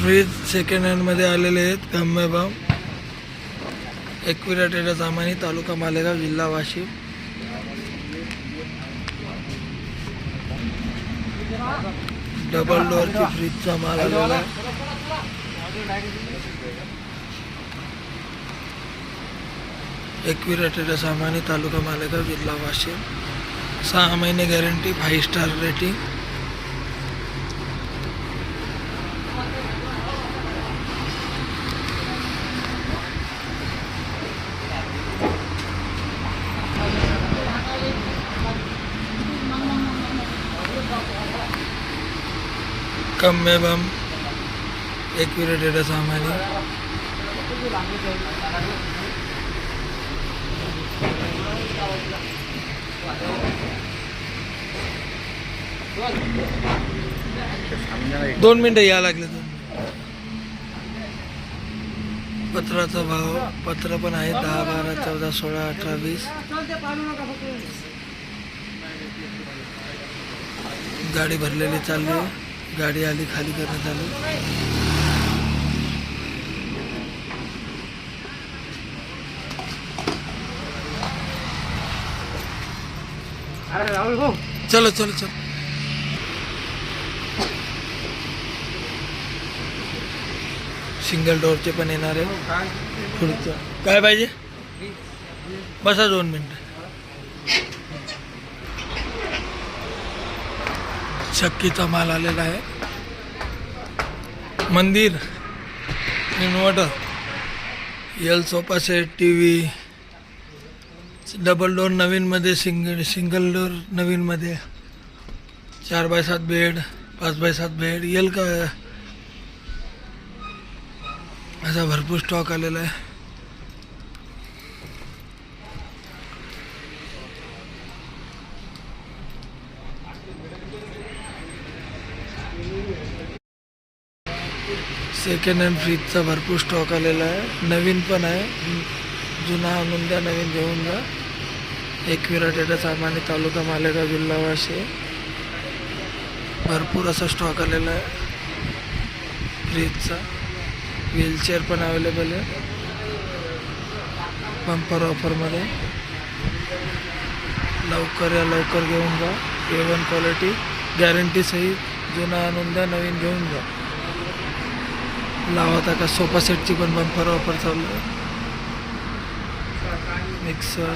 Fridge second हँडमध्ये आलेले आहेत गम्मेबाम एकविरा ट्रेडर्स सामानी तालुका मालेगाव जिल्हा वाशिम. डबल डोअरची फ्रीजचा माल आलेला आहे. एकविरा ट्रेडर्स सामानी तालुका मालेगाव जिल्हा वाशिम. 6 महिने गॅरंटी, 5 स्टार रेटिंग. गम्मेबाम एकविरा ट्रेडर्स सामानी. दोन मिनिटं या लागले. पत्राचा भाव पत्र पण आहे 10, 12, 14, 16, 18, 20. गाडी भरलेली चालली. गाडी आली, खाली करण्यात आली. चलो चलो चलो. सिंगल डोअरचे पण येणार आहे. पुढचं काय पाहिजे? बसा 2 मिनिटं. शक्कीचा माल आलेला आहे. मंदिर, inverter, L sofa set, T V, double door नवीनमध्ये, सिंगल डोअर नवीनमध्ये, 4x7 बेड, 5x7 बेड, येईल का? असा भरपूर स्टॉक आलेला आहे. सेकंड हँड फ्रीजचा भरपूर स्टॉक आलेला आहे. नवीन पण आहे. जुना आणून द्या, नवीन घेऊन जा. एकविरा ट्रेडर्स सामानी तालुका मालेगाव जिल्हा वाशिम. भरपूर असा स्टॉक आलेला आहे फ्रीजचा. व्हीलचेअर पण अवेलेबल आहे बंपर ऑफरमध्ये. लवकर या, लवकर घेऊन जा. A1 क्वालिटी गॅरंटी सहित. जुना आणून द्या, नवीन घेऊन जा. लावता का सोफा सेटची पण बंपर ऑफर चालू आहे. मिक्सर,